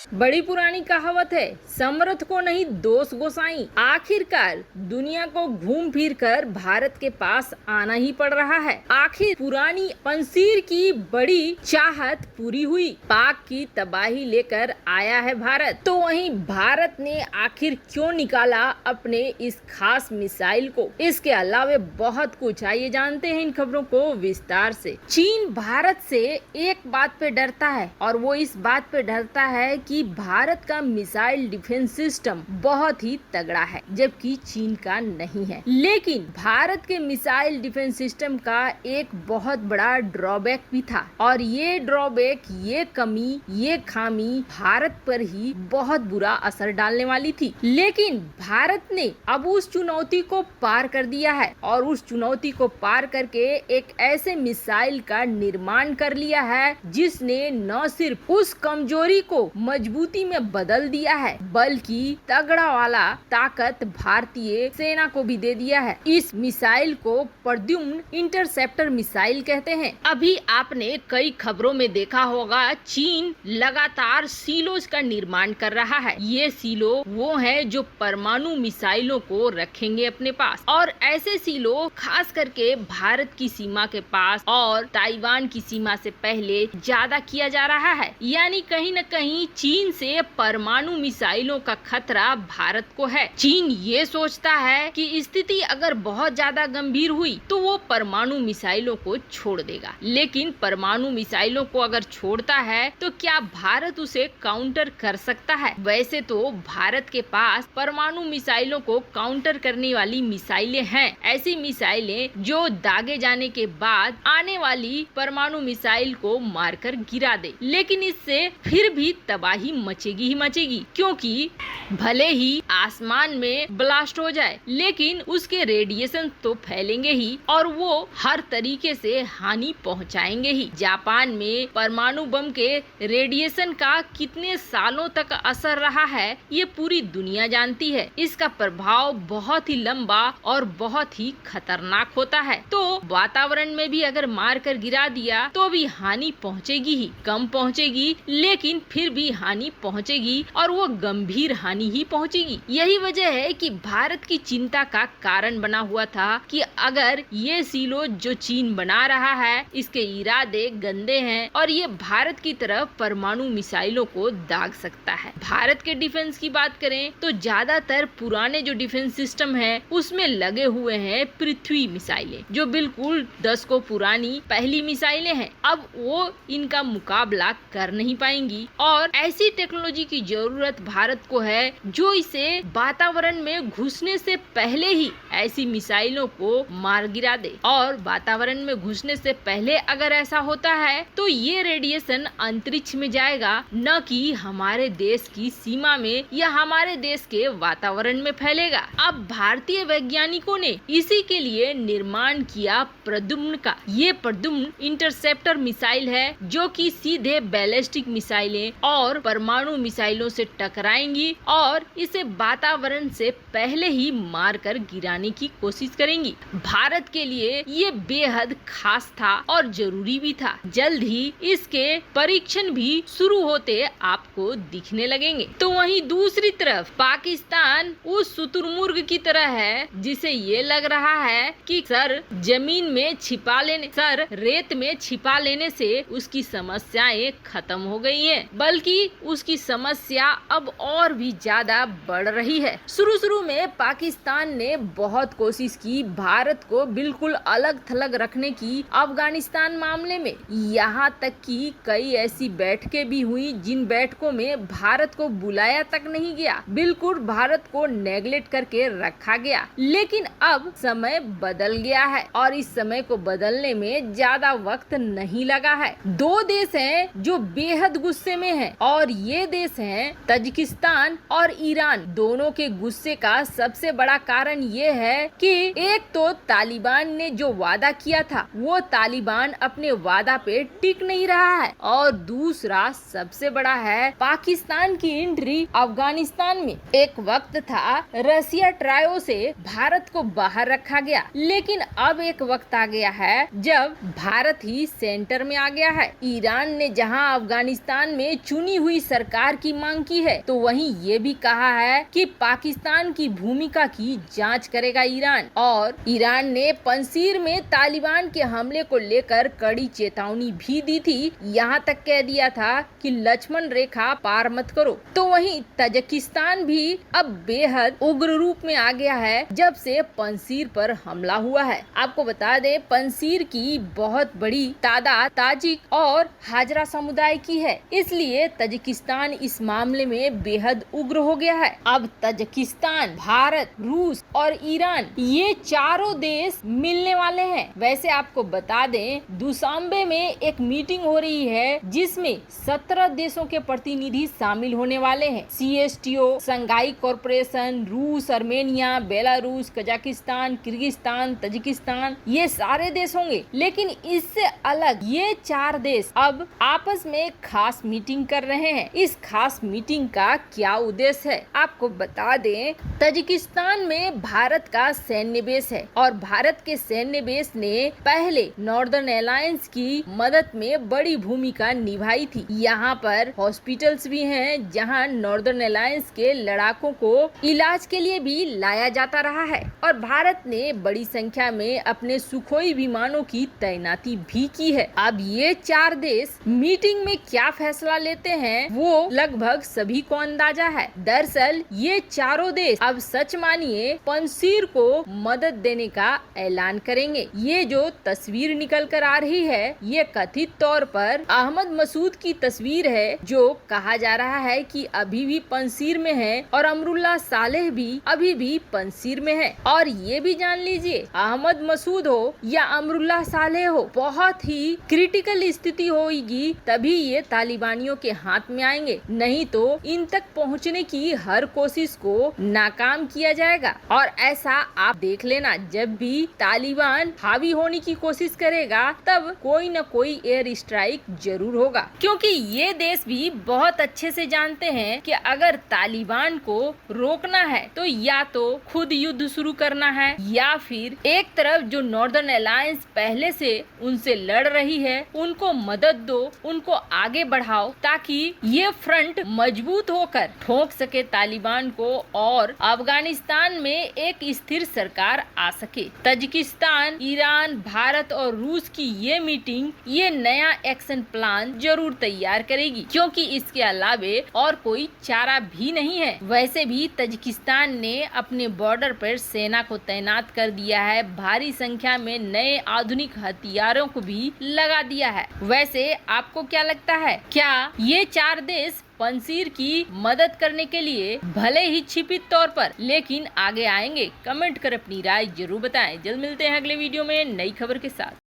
बड़ी पुरानी कहावत है, समर्थ को नहीं दोष गोसाई। आखिरकार दुनिया को घूम फिर कर भारत के पास आना ही पड़ रहा है। आखिर पुरानी पंसीर की बड़ी चाहत पूरी हुई। पाक की तबाही लेकर आया है भारत। तो वहीं भारत ने आखिर क्यों निकाला अपने इस खास मिसाइल को? इसके अलावा बहुत कुछ, आइए जानते हैं इन खबरों को विस्तार से। चीन भारत से एक बात पे डरता है और वो इस बात पे डरता है कि भारत का मिसाइल डिफेंस सिस्टम बहुत ही तगड़ा है, जबकि चीन का नहीं है। लेकिन भारत के मिसाइल डिफेंस सिस्टम का एक बहुत बड़ा ड्रॉबैक भी था और ये ड्रॉबैक, ये कमी, ये खामी भारत पर ही बहुत बुरा असर डालने वाली थी। लेकिन भारत ने अब उस चुनौती को पार कर दिया है और उस चुनौती को पार करके एक ऐसे मिसाइल का निर्माण कर लिया है जिसने न सिर्फ उस कमजोरी को मजबूती में बदल दिया है, बल्कि तगड़ा वाला ताकत भारतीय सेना को भी दे दिया है। इस मिसाइल को प्रद्युम्न इंटरसेप्टर मिसाइल कहते हैं। अभी आपने कई खबरों में देखा होगा, चीन लगातार सीलोज का निर्माण कर रहा है। ये सीलो वो है जो परमाणु मिसाइलों को रखेंगे अपने पास, और ऐसे सीलो खास करके भारत की सीमा के पास और ताइवान की सीमा से पहले ज्यादा किया जा रहा है। यानी कहीं न कहीं चीन से परमाणु मिसाइलों का खतरा भारत को है। चीन ये सोचता है कि स्थिति अगर बहुत ज्यादा गंभीर हुई तो वो परमाणु मिसाइलों को छोड़ देगा। लेकिन परमाणु मिसाइलों को अगर छोड़ता है तो क्या भारत उसे काउंटर कर सकता है? वैसे तो भारत के पास परमाणु मिसाइलों को काउंटर करने वाली मिसाइलें हैं। ऐसी मिसाइलें जो दागे जाने के बाद आने वाली परमाणु मिसाइल को मारकर गिरा दे। लेकिन इससे फिर भी तबाही मचेगी ही मचेगी, क्योंकि भले ही आसमान में ब्लास्ट हो जाए लेकिन उसके रेडिएशन तो फैलेंगे ही और वो हर तरीके से हानि पहुंचाएंगे ही। जापान में परमाणु बम के रेडिएशन का कितने सालों तक असर रहा है ये पूरी दुनिया जानती है। इसका प्रभाव बहुत ही लंबा और बहुत ही खतरनाक होता है। तो वातावरण में भी अगर मार कर गिरा दिया तो भी हानि पहुंचेगी ही, कम पहुंचेगी लेकिन फिर भी हानि पहुंचेगी और वो गंभीर हानि ही पहुंचेगी। यही वजह है कि भारत की चिंता का कारण बना हुआ था कि अगर ये सीलो जो चीन बना रहा है इसके इरादे गंदे हैं और ये भारत की तरफ परमाणु मिसाइलों को दाग सकता है। भारत के डिफेंस की बात करें तो ज्यादातर पुराने जो डिफेंस सिस्टम है उसमें लगे हुए हैं पृथ्वी मिसाइलें, जो बिल्कुल 10 को पुरानी पहली मिसाइलें हैं। अब वो इनका मुकाबला कर नहीं पाएंगी और ऐसी टेक्नोलॉजी की जरूरत भारत को है जो इसे वातावरण में घुसने से पहले ही ऐसी मिसाइलों को मार गिरा दे। और वातावरण में घुसने से पहले अगर ऐसा होता है तो ये रेडिएशन अंतरिक्ष में जाएगा, न कि हमारे देश की सीमा में या हमारे देश के वातावरण में फैलेगा। अब भारतीय वैज्ञानिकों ने इसी के लिए निर्माण किया प्रद्युम्न का। ये प्रद्युम्न इंटरसेप्टर मिसाइल है जो कि सीधे बैलिस्टिक मिसाइलें और परमाणु मिसाइलों से टकराएंगी और इसे वातावरण से पहले ही मारकर गिराने की कोशिश करेंगी। भारत के लिए ये बेहद खास था और जरूरी भी था। जल्द ही इसके परीक्षण भी शुरू होते आपको दिखने लगेंगे। तो वहीं दूसरी तरफ पाकिस्तान उस शुतुरमुर्ग की तरह है जिसे ये लग रहा है कि सर जमीन में छिपा लेने, सर रेत में छिपा लेने से उसकी समस्याएं खत्म हो गई हैं, बल्कि उसकी समस्या अब और भी ज्यादा बढ़ रही है। शुरू में पाकिस्तान ने बहुत कोशिश की भारत को बिल्कुल अलग थलग रखने की अफगानिस्तान मामले में। यहाँ तक कि कई ऐसी बैठकें भी हुई जिन बैठकों में भारत को बुलाया तक नहीं गया, बिल्कुल भारत को नेगलेक्ट करके रखा गया। लेकिन अब समय बदल गया है और इस समय को बदलने में ज्यादा वक्त नहीं लगा है। दो देश हैं जो बेहद गुस्से में हैं और ये देश हैं तजिकिस्तान और ईरान दोनों के गुस्से का सबसे बड़ा कारण ये है कि एक तो तालिबान ने जो वादा किया था वो तालिबान अपने वादा पे टिक नहीं रहा है, और दूसरा सबसे बड़ा है पाकिस्तान की एंट्री अफगानिस्तान में। एक वक्त था रसिया ट्रायो से भारत को बाहर रखा गया, लेकिन अब एक वक्त आ गया है जब भारत ही सेंटर में आ गया है। ईरान ने जहां अफगानिस्तान में चुनी हुई सरकार की मांग की है, तो वहीं ये भी कहा है कि पाकिस्तान की भूमिका की जांच करेगा ईरान। और ईरान ने पंसीर में तालिबान के हमले को लेकर कड़ी चेतावनी भी दी थी, यहाँ तक कह दिया था कि लक्ष्मण रेखा पार मत करो। तो वहीं तजिकिस्तान भी अब बेहद उग्र रूप में आ गया है जब से पंसीर पर हमला हुआ है। आपको बता दें, पंसीर की बहुत बड़ी तादाद ताजिक और हाजरा समुदाय की है, इसलिए तजिकिस्तान इस मामले में बेहद उग्र हो गया है। अब तजिकिस्तान, भारत, रूस और ईरान ये चारों देश मिलने वाले हैं। वैसे आपको बता दें, दुशांबे में एक मीटिंग हो रही है जिसमें 17 देशों के प्रतिनिधि शामिल होने वाले हैं। CSTO, संघाई कॉरपोरेशन, रूस, Armenia, Belarus, Kazakhstan, Kyrgyzstan, Tajikistan, ये सारे देश होंगे। लेकिन इससे अलग ये 4 देश अब आपस में खास मीटिंग कर रहे हैं। इस खास मीटिंग का क्या उद्देश्य है आपको बता दें, तजिकिस्तान में भारत का सैन्य बेस है और भारत के सैन्य बेस ने पहले नॉर्दर्न अलायंस की मदद में बड़ी भूमिका निभाई थी। यहाँ पर हॉस्पिटल्स भी हैं जहाँ नॉर्दर्न अलायंस के लड़ाकों को इलाज के लिए भी लाया जाता रहा है, और भारत ने बड़ी संख्या में अपने सुखोई विमानों की तैनाती भी की है। अब ये 4 देश मीटिंग में क्या फैसला लेते हैं वो लगभग सभी को अंदाजा है। दरअसल ये चारों देश अब सच मानिए पंसीर को मदद देने का ऐलान करेंगे। ये जो तस्वीर निकल कर आ रही है ये कथित तौर पर अहमद मसूद की तस्वीर है, जो कहा जा रहा है कि अभी भी पंसीर में है, और अमरुल्लाह सालेह भी अभी भी पंसीर में है। और ये भी जान लीजिए, अहमद मसूद हो या अमरुल्लाह सालेह हो, बहुत ही क्रिटिकल स्थिति होगी तभी ये तालिबानियों के हाथ में आएंगे, नहीं तो इन तक पहुंचने की हर कोशिश को नाकाम किया जाएगा। और ऐसा आप देख लेना, जब भी तालिबान हावी होने की कोशिश करेगा तब कोई न कोई एयर स्ट्राइक जरूर होगा, क्योंकि ये देश भी बहुत अच्छे से जानते हैं कि अगर तालिबान को रोकना है तो या तो खुद युद्ध शुरू करना है, या फिर एक तरफ जो नॉर्दर्न अलायंस पहले से उनसे लड़ रही है उनको मदद दो, उनको आगे बढ़ाओ, ताकि ये फ्रंट मजबूत होकर ठोक सके तालिबान को और अफगानिस्तान में एक स्थिर सरकार आ सके। तजिकिस्तान, ईरान, भारत और रूस की ये मीटिंग ये नया एक्शन प्लान जरूर तैयार करेगी, क्योंकि इसके अलावे और कोई चारा भी नहीं है। वैसे भी तजिकिस्तान ने अपने बॉर्डर पर सेना को तैनात कर दिया है, भारी संख्या में नए आधुनिक हथियारों को भी लगा दिया है। वैसे आपको क्या लगता है, क्या ये 4 देश पंसीर की मदद करने के लिए भले ही छिपित तौर पर लेकिन आगे आएंगे? कमेंट कर अपनी राय जरूर बताएं। जल्द मिलते हैं अगले वीडियो में नई खबर के साथ।